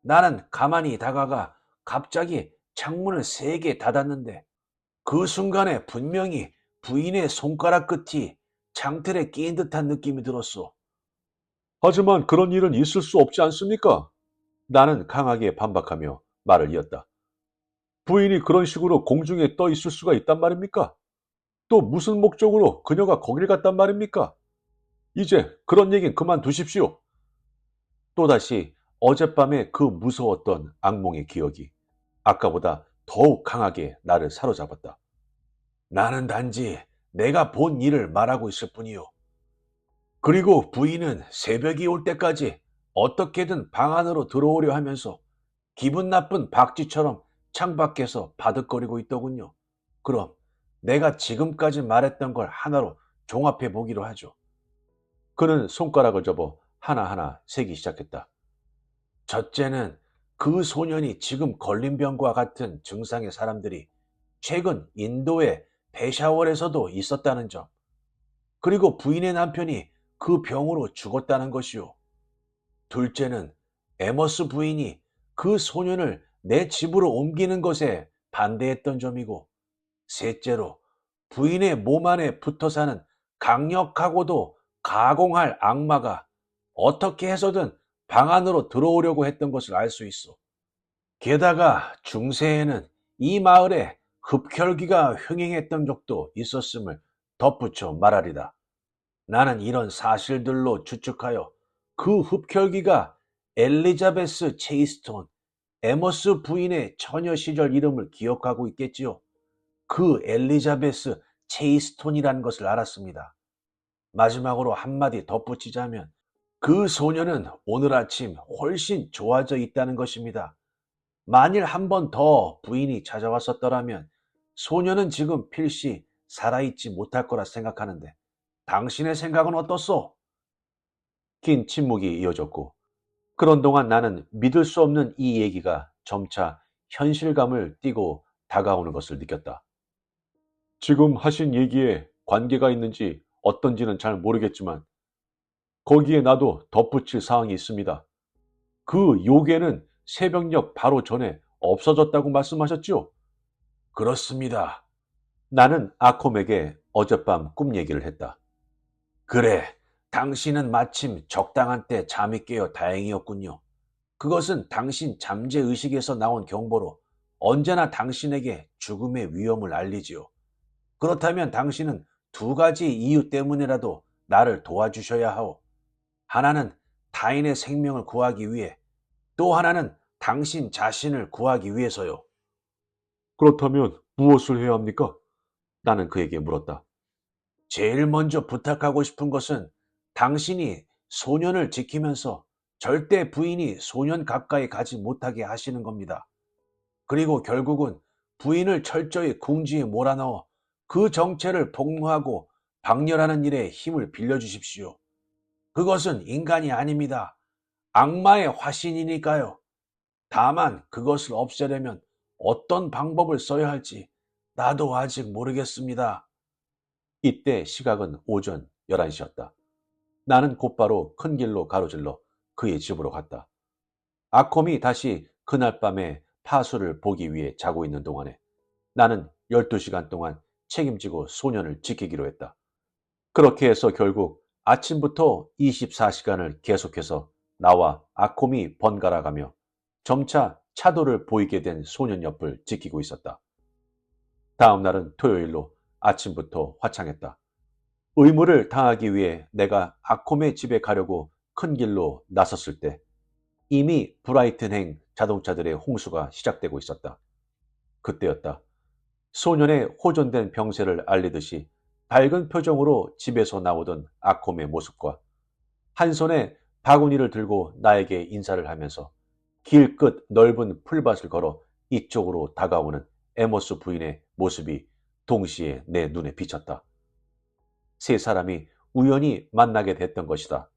나는 가만히 다가가 갑자기 창문을 세게 닫았는데 그 순간에 분명히 부인의 손가락 끝이 창틀에 끼인 듯한 느낌이 들었소. 하지만 그런 일은 있을 수 없지 않습니까? 나는 강하게 반박하며 말을 이었다. 부인이 그런 식으로 공중에 떠 있을 수가 있단 말입니까? 또 무슨 목적으로 그녀가 거길 갔단 말입니까? 이제 그런 얘기는 그만두십시오. 또다시 어젯밤의 그 무서웠던 악몽의 기억이 아까보다 더욱 강하게 나를 사로잡았다. 나는 단지 내가 본 일을 말하고 있을 뿐이요. 그리고 부인은 새벽이 올 때까지 어떻게든 방 안으로 들어오려 하면서 기분 나쁜 박쥐처럼 창밖에서 바득거리고 있더군요. 그럼 내가 지금까지 말했던 걸 하나로 종합해 보기로 하죠. 그는 손가락을 접어 하나하나 세기 시작했다. 첫째는 그 소년이 지금 걸린 병과 같은 증상의 사람들이 최근 인도의 페샤월에서도 있었다는 점, 그리고 부인의 남편이 그 병으로 죽었다는 것이요. 둘째는 에머스 부인이 그 소년을 내 집으로 옮기는 것에 반대했던 점이고, 셋째로 부인의 몸 안에 붙어 사는 강력하고도 가공할 악마가 어떻게 해서든 방 안으로 들어오려고 했던 것을 알 수 있어. 게다가 중세에는 이 마을에 흡혈귀가 횡행했던 적도 있었음을 덧붙여 말하리다. 나는 이런 사실들로 추측하여 그 흡혈귀가 엘리자베스 체이스톤, 에머스 부인의 처녀 시절 이름을 기억하고 있겠지요. 그 엘리자베스 체이스톤이라는 것을 알았습니다. 마지막으로 한마디 덧붙이자면 그 소녀는 오늘 아침 훨씬 좋아져 있다는 것입니다. 만일 한 번 더 부인이 찾아왔었더라면 소녀는 지금 필시 살아있지 못할 거라 생각하는데 당신의 생각은 어떻소? 긴 침묵이 이어졌고 그런 동안 나는 믿을 수 없는 이 얘기가 점차 현실감을 띠고 다가오는 것을 느꼈다. 지금 하신 얘기에 관계가 있는지 어떤지는 잘 모르겠지만 거기에 나도 덧붙일 사항이 있습니다. 그 요괴는 새벽녘 바로 전에 없어졌다고 말씀하셨죠? 그렇습니다. 나는 아콤에게 어젯밤 꿈 얘기를 했다. 그래, 당신은 마침 적당한 때 잠이 깨어 다행이었군요. 그것은 당신 잠재의식에서 나온 경보로 언제나 당신에게 죽음의 위험을 알리지요. 그렇다면 당신은 두 가지 이유 때문이라도 나를 도와주셔야 하오. 하나는 타인의 생명을 구하기 위해, 또 하나는 당신 자신을 구하기 위해서요. 그렇다면 무엇을 해야 합니까? 나는 그에게 물었다. 제일 먼저 부탁하고 싶은 것은 당신이 소년을 지키면서 절대 부인이 소년 가까이 가지 못하게 하시는 겁니다. 그리고 결국은 부인을 철저히 궁지에 몰아넣어 그 정체를 폭로하고 박멸하는 일에 힘을 빌려주십시오. 그것은 인간이 아닙니다. 악마의 화신이니까요. 다만 그것을 없애려면 어떤 방법을 써야 할지 나도 아직 모르겠습니다. 이때 시각은 오전 11시였다. 나는 곧바로 큰 길로 가로질러 그의 집으로 갔다. 아콤이 다시 그날 밤에 파수를 보기 위해 자고 있는 동안에 나는 12시간 동안 책임지고 소년을 지키기로 했다. 그렇게 해서 결국 아침부터 24시간을 계속해서 나와 아콤이 번갈아가며 점차 차도를 보이게 된 소년 옆을 지키고 있었다. 다음 날은 토요일로 아침부터 화창했다. 의무를 다하기 위해 내가 아콤의 집에 가려고 큰 길로 나섰을 때 이미 브라이튼행 자동차들의 홍수가 시작되고 있었다. 그때였다. 소년의 호전된 병세를 알리듯이 밝은 표정으로 집에서 나오던 아콤의 모습과 한 손에 바구니를 들고 나에게 인사를 하면서 길 끝 넓은 풀밭을 걸어 이쪽으로 다가오는 에머스 부인의 모습이 동시에 내 눈에 비쳤다. 세 사람이 우연히 만나게 됐던 것이다.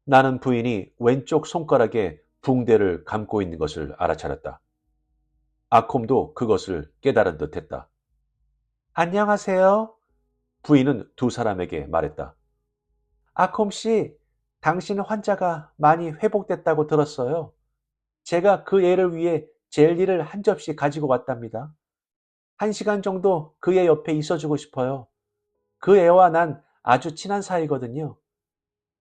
나는 부인이 왼쪽 손가락에 붕대를 감고 있는 것을 알아차렸다. 아콤도 그것을 깨달은 듯 했다. 안녕하세요. 부인은 두 사람에게 말했다. 아콤 씨, 당신 환자가 많이 회복됐다고 들었어요. 제가 그 애를 위해 젤리를 한 접시 가지고 왔답니다. 1시간 정도 그 애 옆에 있어주고 싶어요. 그 애와 난 아주 친한 사이거든요.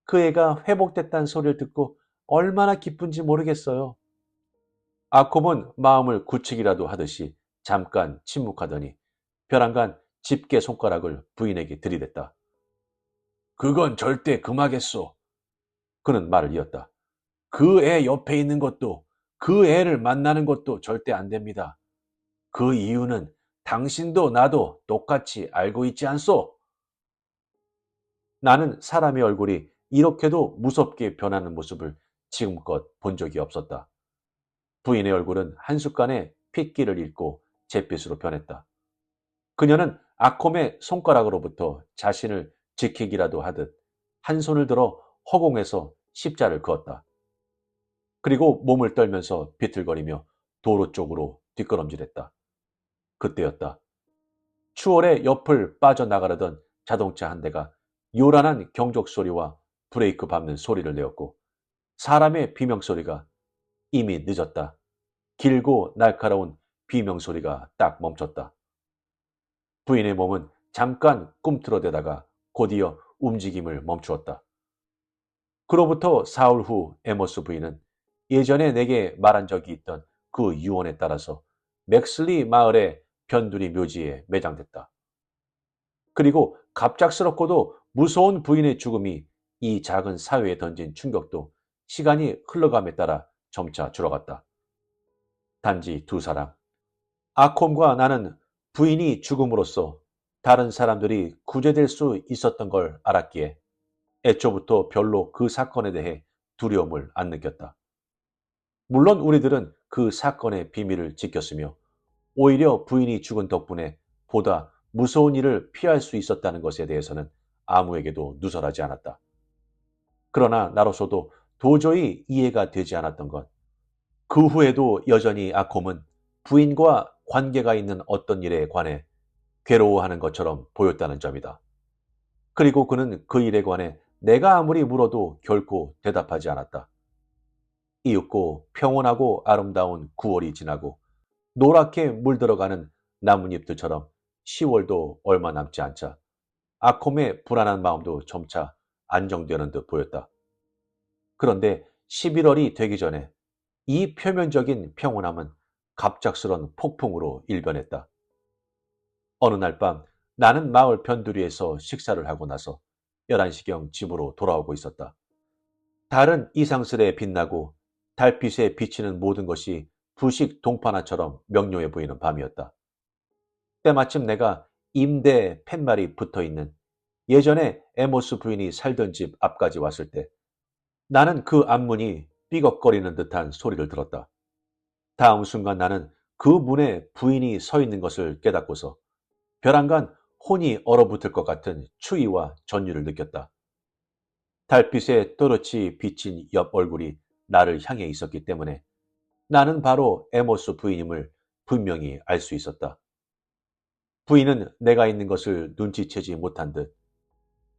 그 애가 회복됐다는 소리를 듣고 얼마나 기쁜지 모르겠어요. 아콤은 마음을 굳히기라도 하듯이 잠깐 침묵하더니 벼랑간 집게 손가락을 부인에게 들이댔다. 그건 절대 금하겠소. 그는 말을 이었다. 그 애 옆에 있는 것도 그 애를 만나는 것도 절대 안 됩니다. 그 이유는 당신도 나도 똑같이 알고 있지 않소? 나는 사람의 얼굴이 이렇게도 무섭게 변하는 모습을 지금껏 본 적이 없었다. 부인의 얼굴은 한순간에 핏기를 잃고 잿빛으로 변했다. 그녀는 아콤의 손가락으로부터 자신을 지키기라도 하듯 한 손을 들어 허공에서 십자를 그었다. 그리고 몸을 떨면서 비틀거리며 도로 쪽으로 뒷걸음질했다. 그때였다. 추월의 옆을 빠져나가려던 자동차 한 대가 요란한 경적 소리와 브레이크 밟는 소리를 내었고 사람의 비명소리가 이미 늦었다. 길고 날카로운 비명소리가 딱 멈췄다. 부인의 몸은 잠깐 꿈틀어대다가 곧이어 움직임을 멈추었다. 그로부터 사흘 후 에머스 부인은 예전에 내게 말한 적이 있던 그 유언에 따라서 맥슬리 마을의 변두리 묘지에 매장됐다. 그리고 갑작스럽고도 무서운 부인의 죽음이 이 작은 사회에 던진 충격도 시간이 흘러감에 따라 점차 줄어갔다. 단지 두 사람. 아콤과 나는 부인이 죽음으로써 다른 사람들이 구제될 수 있었던 걸 알았기에 애초부터 별로 그 사건에 대해 두려움을 안 느꼈다. 물론 우리들은 그 사건의 비밀을 지켰으며 오히려 부인이 죽은 덕분에 보다 무서운 일을 피할 수 있었다는 것에 대해서는 아무에게도 누설하지 않았다. 그러나 나로서도 도저히 이해가 되지 않았던 것. 그 후에도 여전히 아콤은 부인과 관계가 있는 어떤 일에 관해 괴로워하는 것처럼 보였다는 점이다. 그리고 그는 그 일에 관해 내가 아무리 물어도 결코 대답하지 않았다. 이윽고 평온하고 아름다운 9월이 지나고 노랗게 물들어가는 나뭇잎들처럼 10월도 얼마 남지 않자 아콤의 불안한 마음도 점차 안정되는 듯 보였다. 그런데 11월이 되기 전에 이 표면적인 평온함은 갑작스런 폭풍으로 일변했다. 어느 날 밤 나는 마을 변두리에서 식사를 하고 나서 11시경 집으로 돌아오고 있었다. 달은 이상스레 빛나고 달빛에 비치는 모든 것이 부식 동파나처럼 명료해 보이는 밤이었다. 때마침 내가 임대 팻말이 붙어있는 예전에 에모스 부인이 살던 집 앞까지 왔을 때 나는 그 앞문이 삐걱거리는 듯한 소리를 들었다. 다음 순간 나는 그 문에 부인이 서 있는 것을 깨닫고서 벼랑간 혼이 얼어붙을 것 같은 추위와 전율을 느꼈다. 달빛에 또렷이 비친 옆 얼굴이 나를 향해 있었기 때문에 나는 바로 에모스 부인임을 분명히 알 수 있었다. 부인은 내가 있는 것을 눈치채지 못한 듯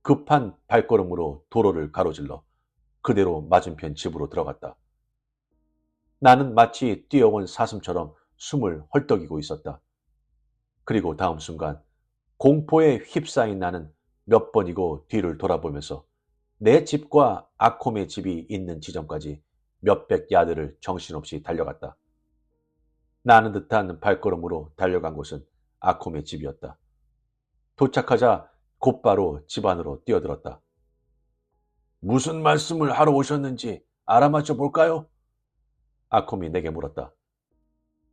급한 발걸음으로 도로를 가로질러 그대로 맞은편 집으로 들어갔다. 나는 마치 뛰어온 사슴처럼 숨을 헐떡이고 있었다. 그리고 다음 순간 공포에 휩싸인 나는 몇 번이고 뒤를 돌아보면서 내 집과 아콤의 집이 있는 지점까지 몇백 야드를 정신없이 달려갔다. 나는 듯한 발걸음으로 달려간 곳은 아콤의 집이었다. 도착하자 곧바로 집 안으로 뛰어들었다. 무슨 말씀을 하러 오셨는지 알아맞혀 볼까요? 아콤이 내게 물었다.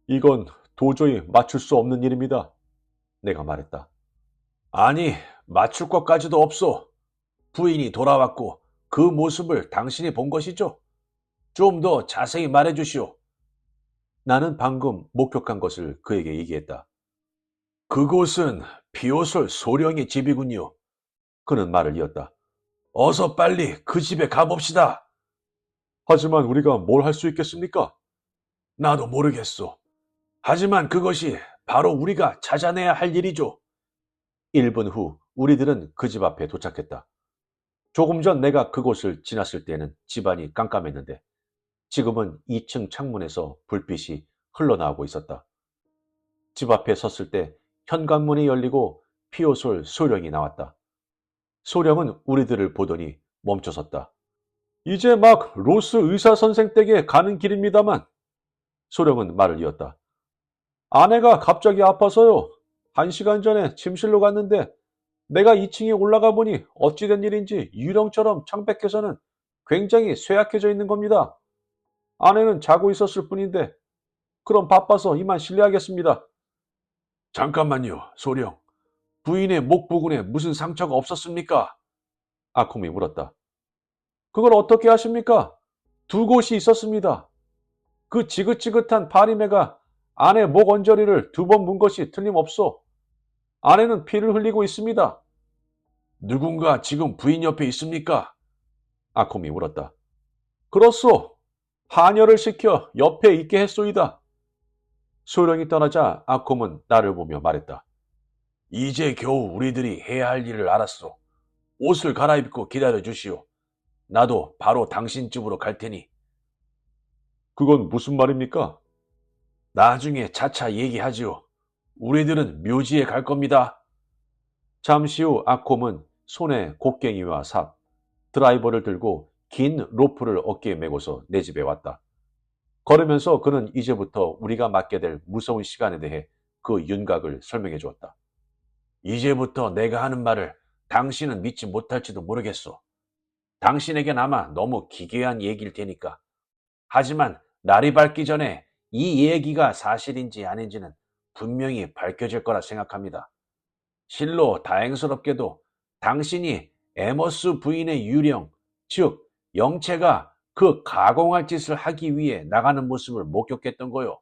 이건 도저히 맞출 수 없는 일입니다. 내가 말했다. 아니, 맞출 것까지도 없소. 부인이 돌아왔고 그 모습을 당신이 본 것이죠. 좀 더 자세히 말해 주시오. 나는 방금 목격한 것을 그에게 얘기했다. 그곳은 비오솔 소령의 집이군요. 그는 말을 이었다. 어서 빨리 그 집에 가봅시다. 하지만 우리가 뭘 할 수 있겠습니까? 나도 모르겠소. 하지만 그것이 바로 우리가 찾아내야 할 일이죠. 1분 후 우리들은 그 집 앞에 도착했다. 조금 전 내가 그곳을 지났을 때는 집안이 깜깜했는데 지금은 2층 창문에서 불빛이 흘러나오고 있었다. 집 앞에 섰을 때 현관문이 열리고 피오솔 소령이 나왔다. 소령은 우리들을 보더니 멈춰섰다. 이제 막 로스 의사 선생 댁에 가는 길입니다만. 소령은 말을 이었다. 아내가 갑자기 아파서요. 1시간 전에 침실로 갔는데 내가 2층에 올라가 보니 어찌된 일인지 유령처럼 창백해서는 굉장히 쇠약해져 있는 겁니다. 아내는 자고 있었을 뿐인데 그럼 바빠서 이만 실례하겠습니다. 잠깐만요, 소령. 부인의 목 부근에 무슨 상처가 없었습니까? 아콤이 물었다. 그걸 어떻게 아십니까? 2곳이 있었습니다. 그 지긋지긋한 파리매가 아내 목 언저리를 2번 문 것이 틀림없소. 아내는 피를 흘리고 있습니다. 누군가 지금 부인 옆에 있습니까? 아콤이 물었다. 그렇소. 한여를 시켜 옆에 있게 했소이다. 소령이 떠나자 아콤은 나를 보며 말했다. 이제 겨우 우리들이 해야 할 일을 알았소. 옷을 갈아입고 기다려 주시오. 나도 바로 당신 집으로 갈 테니. 그건 무슨 말입니까? 나중에 차차 얘기하지요. 우리들은 묘지에 갈 겁니다. 잠시 후 아콤은 손에 곡괭이와 삽, 드라이버를 들고 긴 로프를 어깨에 메고서 내 집에 왔다. 걸으면서 그는 이제부터 우리가 맞게 될 무서운 시간에 대해 그 윤곽을 설명해 주었다. 이제부터 내가 하는 말을 당신은 믿지 못할지도 모르겠소. 당신에겐 아마 너무 기괴한 얘기일 테니까. 하지만 날이 밝기 전에 이 얘기가 사실인지 아닌지는 분명히 밝혀질 거라 생각합니다. 실로 다행스럽게도 당신이 에머스 부인의 유령, 즉 영체가 그 가공할 짓을 하기 위해 나가는 모습을 목격했던 거요.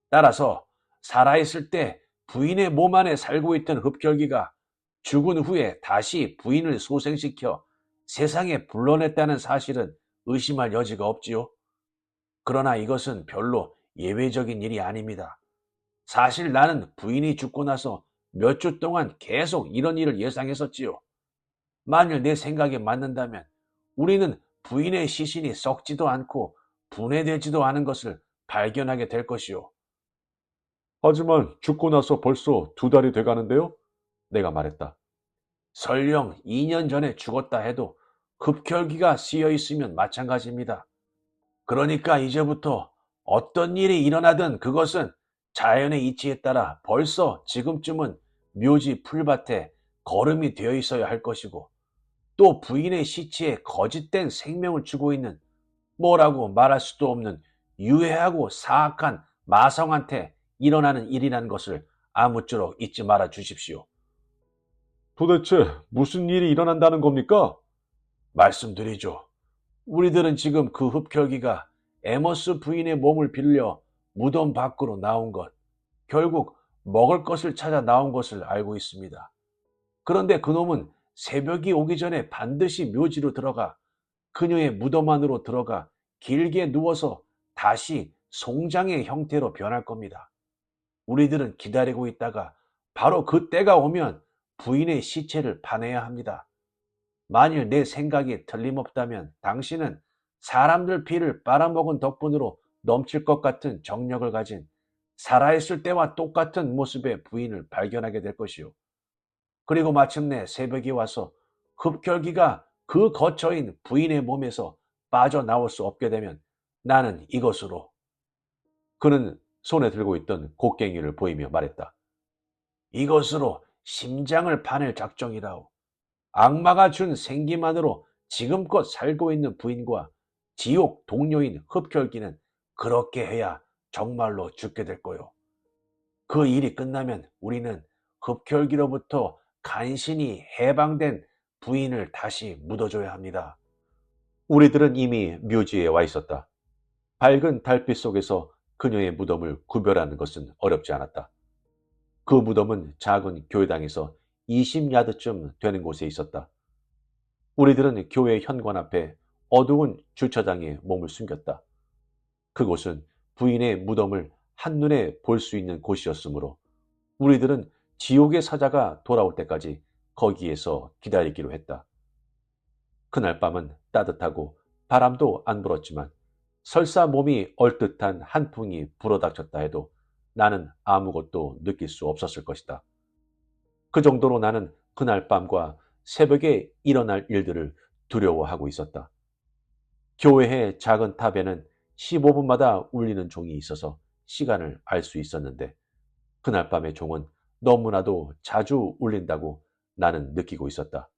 따라서 살아있을 때 부인의 몸 안에 살고 있던 흡혈귀가 죽은 후에 다시 부인을 소생시켜 세상에 불러냈다는 사실은 의심할 여지가 없지요. 그러나 이것은 별로 예외적인 일이 아닙니다. 사실 나는 부인이 죽고 나서 몇 주 동안 계속 이런 일을 예상했었지요. 만일 내 생각에 맞는다면 우리는 부인의 시신이 썩지도 않고 분해되지도 않은 것을 발견하게 될 것이요. 하지만 죽고 나서 벌써 2달이 돼가는데요? 내가 말했다. 설령 2년 전에 죽었다 해도 흡혈귀가 쓰여 있으면 마찬가지입니다. 그러니까 이제부터 어떤 일이 일어나든 그것은 자연의 이치에 따라 벌써 지금쯤은 묘지 풀밭에 거름이 되어 있어야 할 것이고 또 부인의 시체에 거짓된 생명을 주고 있는 뭐라고 말할 수도 없는 유해하고 사악한 마성한테 일어나는 일이라는 것을 아무쪼록 잊지 말아 주십시오. 도대체 무슨 일이 일어난다는 겁니까? 말씀드리죠. 우리들은 지금 그 흡혈귀가 에머스 부인의 몸을 빌려 무덤 밖으로 나온 것, 결국 먹을 것을 찾아 나온 것을 알고 있습니다. 그런데 그놈은 새벽이 오기 전에 반드시 묘지로 들어가 그녀의 무덤 안으로 들어가 길게 누워서 다시 송장의 형태로 변할 겁니다. 우리들은 기다리고 있다가 바로 그 때가 오면 부인의 시체를 파내야 합니다. 만일 내 생각이 틀림없다면 당신은 사람들 피를 빨아먹은 덕분으로 넘칠 것 같은 정력을 가진 살아있을 때와 똑같은 모습의 부인을 발견하게 될 것이요. 그리고 마침내 새벽이 와서 흡혈귀가 그 거처인 부인의 몸에서 빠져나올 수 없게 되면 나는 이것으로. 그는 손에 들고 있던 곡괭이를 보이며 말했다. 이것으로 심장을 파낼 작정이라오. 악마가 준 생기만으로 지금껏 살고 있는 부인과 지옥 동료인 흡혈귀는 그렇게 해야 정말로 죽게 될 거요. 그 일이 끝나면 우리는 흡혈귀로부터 간신히 해방된 부인을 다시 묻어줘야 합니다. 우리들은 이미 묘지에 와 있었다. 밝은 달빛 속에서 그녀의 무덤을 구별하는 것은 어렵지 않았다. 그 무덤은 작은 교회당에서 20야드쯤 되는 곳에 있었다. 우리들은 교회 현관 앞에 어두운 주차장에 몸을 숨겼다. 그곳은 부인의 무덤을 한눈에 볼 수 있는 곳이었으므로 우리들은 지옥의 사자가 돌아올 때까지 거기에서 기다리기로 했다. 그날 밤은 따뜻하고 바람도 안 불었지만 설사 몸이 얼뜻한 한풍이 불어닥쳤다 해도 나는 아무것도 느낄 수 없었을 것이다. 그 정도로 나는 그날 밤과 새벽에 일어날 일들을 두려워하고 있었다. 교회의 작은 탑에는 15분마다 울리는 종이 있어서 시간을 알 수 있었는데 그날 밤의 종은 너무나도 자주 울린다고 나는 느끼고 있었다.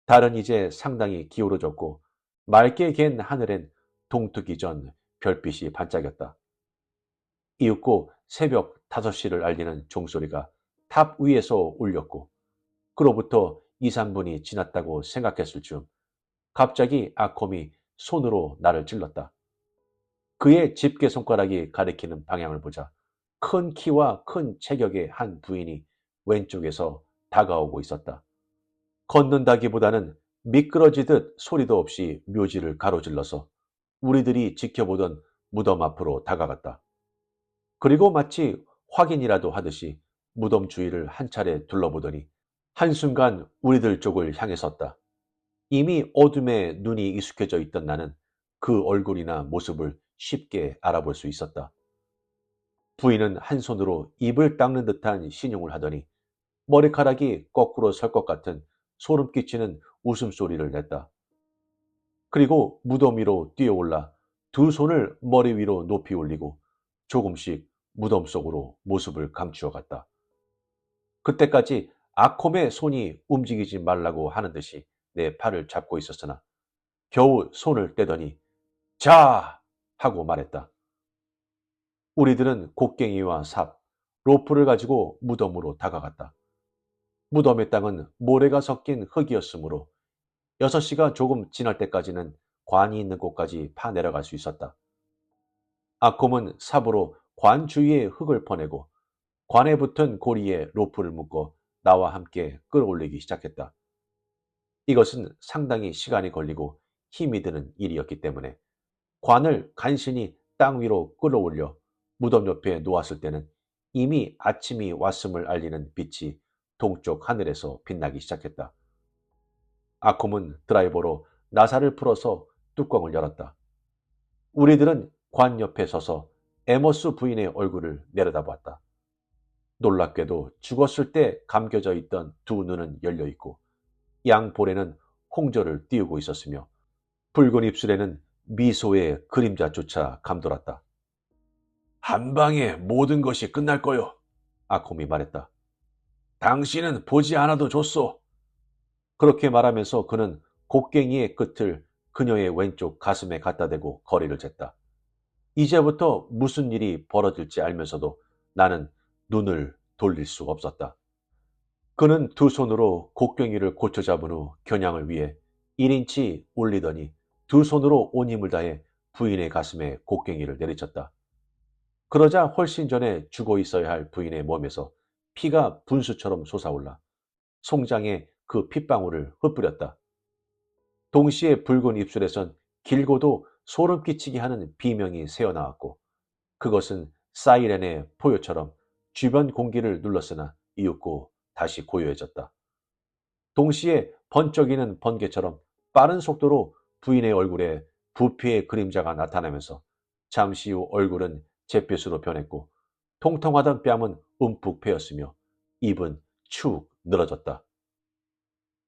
달은 이제 상당히 기울어졌고 맑게 갠 하늘엔 동트기 전 별빛이 반짝였다. 이윽고 새벽 5시를 알리는 종소리가 탑 위에서 울렸고 그로부터 2, 3분이 지났다고 생각했을 즈음 갑자기 아콤이 손으로 나를 찔렀다. 그의 집게 손가락이 가리키는 방향을 보자 큰 키와 큰 체격의 한 부인이 왼쪽에서 다가오고 있었다. 걷는다기보다는 미끄러지듯 소리도 없이 묘지를 가로질러서 우리들이 지켜보던 무덤 앞으로 다가갔다. 그리고 마치 확인이라도 하듯이 무덤 주위를 한 차례 둘러보더니 한순간 우리들 쪽을 향해 섰다. 이미 어둠에 눈이 익숙해져 있던 나는 그 얼굴이나 모습을 쉽게 알아볼 수 있었다. 부인은 한 손으로 입을 닦는 듯한 신용을 하더니 머리카락이 거꾸로 설 것 같은 소름 끼치는 웃음소리를 냈다. 그리고 무덤 위로 뛰어올라 두 손을 머리 위로 높이 올리고 조금씩 무덤 속으로 모습을 감추어 갔다. 그때까지 아콤의 손이 움직이지 말라고 하는 듯이 내 팔을 잡고 있었으나 겨우 손을 떼더니 자! 하고 말했다. 우리들은 곡괭이와 삽, 로프를 가지고 무덤으로 다가갔다. 무덤의 땅은 모래가 섞인 흙이었으므로 6시가 조금 지날 때까지는 관이 있는 곳까지 파 내려갈 수 있었다. 아콤은 삽으로 관 주위에 흙을 퍼내고 관에 붙은 고리에 로프를 묶어 나와 함께 끌어올리기 시작했다. 이것은 상당히 시간이 걸리고 힘이 드는 일이었기 때문에 관을 간신히 땅 위로 끌어올려 무덤 옆에 놓았을 때는 이미 아침이 왔음을 알리는 빛이 동쪽 하늘에서 빛나기 시작했다. 아콤은 드라이버로 나사를 풀어서 뚜껑을 열었다. 우리들은 관 옆에 서서 에머스 부인의 얼굴을 내려다보았다. 놀랍게도 죽었을 때 감겨져 있던 두 눈은 열려 있고 양 볼에는 홍조를 띄우고 있었으며 붉은 입술에는 미소의 그림자조차 감돌았다. 한 방에 모든 것이 끝날 거요. 아콤이 말했다. 당신은 보지 않아도 좋소. 그렇게 말하면서 그는 곡괭이의 끝을 그녀의 왼쪽 가슴에 갖다 대고 거리를 쟀다. 이제부터 무슨 일이 벌어질지 알면서도 나는 눈을 돌릴 수 없었다. 그는 두 손으로 곡괭이를 고쳐 잡은 후 겨냥을 위해 1인치 올리더니 두 손으로 온 힘을 다해 부인의 가슴에 곡괭이를 내리쳤다. 그러자 훨씬 전에 죽어 있어야 할 부인의 몸에서 피가 분수처럼 솟아올라 송장에 그 핏방울을 흩뿌렸다. 동시에 붉은 입술에선 길고도 소름 끼치게 하는 비명이 새어나왔고 그것은 사이렌의 포효처럼 주변 공기를 눌렀으나 이윽고 다시 고요해졌다. 동시에 번쩍이는 번개처럼 빠른 속도로 부인의 얼굴에 부피의 그림자가 나타나면서 잠시 후 얼굴은 잿빛으로 변했고 통통하던 뺨은 움푹 패였으며 입은 축 늘어졌다.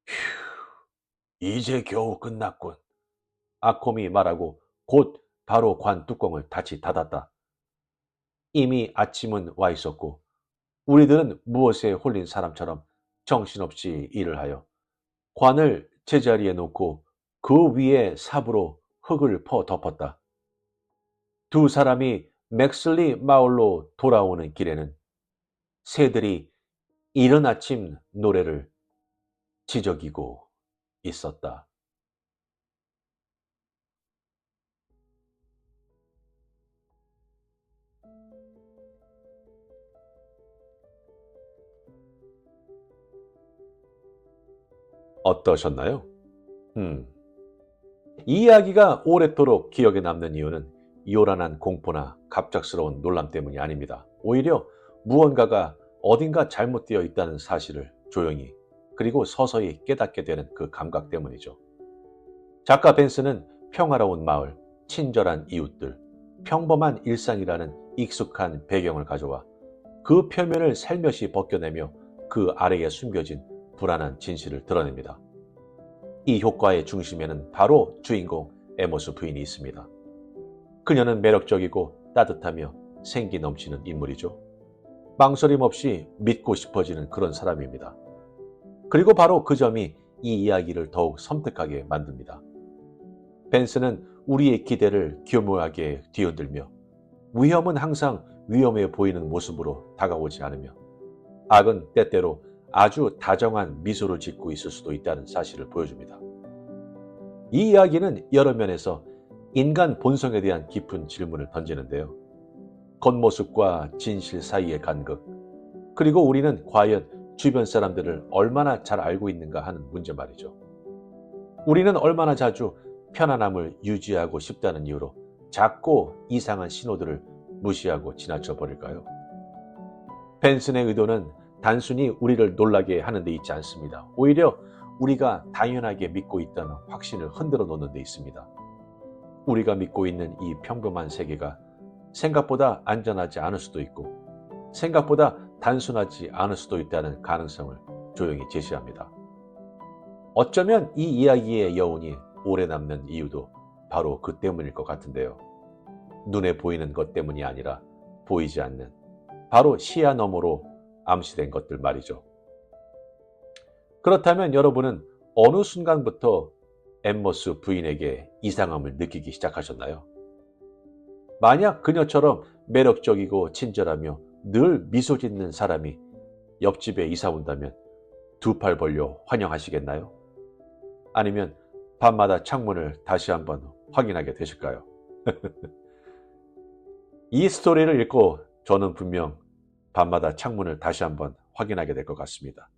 휴, 이제 겨우 끝났군. 아콤이 말하고 곧 바로 관 뚜껑을 다시 닫았다. 이미 아침은 와 있었고 우리들은 무엇에 홀린 사람처럼 정신없이 일을 하여 관을 제자리에 놓고 그 위에 삽으로 흙을 퍼 덮었다. 두 사람이 맥슬리 마을로 돌아오는 길에는 새들이 이른 아침 노래를 지저귀고 있었다. 어떠셨나요? 이 이야기가 오랫도록 기억에 남는 이유는 요란한 공포나 갑작스러운 놀람 때문이 아닙니다. 오히려 무언가가 어딘가 잘못되어 있다는 사실을 조용히 그리고 서서히 깨닫게 되는 그 감각 때문이죠. 작가 벤스는 평화로운 마을, 친절한 이웃들, 평범한 일상이라는 익숙한 배경을 가져와 그 표면을 살며시 벗겨내며 그 아래에 숨겨진 불안한 진실을 드러냅니다. 이 효과의 중심에는 바로 주인공 에모스 부인이 있습니다. 그녀는 매력적이고 따뜻하며 생기 넘치는 인물이죠. 망설임 없이 믿고 싶어지는 그런 사람입니다. 그리고 바로 그 점이 이 이야기를 더욱 섬뜩하게 만듭니다. 벤스는 우리의 기대를 교묘하게 뒤흔들며 위험은 항상 위험해 보이는 모습으로 다가오지 않으며 악은 때때로 아주 다정한 미소를 짓고 있을 수도 있다는 사실을 보여줍니다. 이 이야기는 여러 면에서 인간 본성에 대한 깊은 질문을 던지는데요. 겉모습과 진실 사이의 간극, 그리고 우리는 과연 주변 사람들을 얼마나 잘 알고 있는가 하는 문제 말이죠. 우리는 얼마나 자주 편안함을 유지하고 싶다는 이유로 작고 이상한 신호들을 무시하고 지나쳐 버릴까요? 벤슨의 의도는 단순히 우리를 놀라게 하는 데 있지 않습니다. 오히려 우리가 당연하게 믿고 있다는 확신을 흔들어 놓는 데 있습니다. 우리가 믿고 있는 이 평범한 세계가 생각보다 안전하지 않을 수도 있고 생각보다 단순하지 않을 수도 있다는 가능성을 조용히 제시합니다. 어쩌면 이 이야기의 여운이 오래 남는 이유도 바로 그 때문일 것 같은데요. 눈에 보이는 것 때문이 아니라 보이지 않는 바로 시야 너머로 암시된 것들 말이죠. 그렇다면 여러분은 어느 순간부터 엠머스 부인에게 이상함을 느끼기 시작하셨나요? 만약 그녀처럼 매력적이고 친절하며 늘 미소 짓는 사람이 옆집에 이사 온다면 두 팔 벌려 환영하시겠나요? 아니면 밤마다 창문을 다시 한번 확인하게 되실까요? 이 스토리를 읽고 저는 분명 밤마다 창문을 다시 한번 확인하게 될 것 같습니다.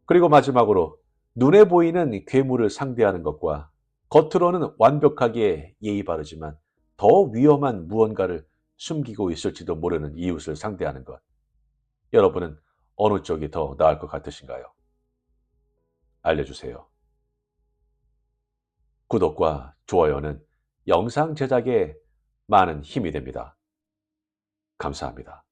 그리고 마지막으로 눈에 보이는 괴물을 상대하는 것과 겉으로는 완벽하게 예의 바르지만 더 위험한 무언가를 숨기고 있을지도 모르는 이웃을 상대하는 것. 여러분은 어느 쪽이 더 나을 것 같으신가요? 알려주세요. 구독과 좋아요는 영상 제작에 많은 힘이 됩니다. 감사합니다.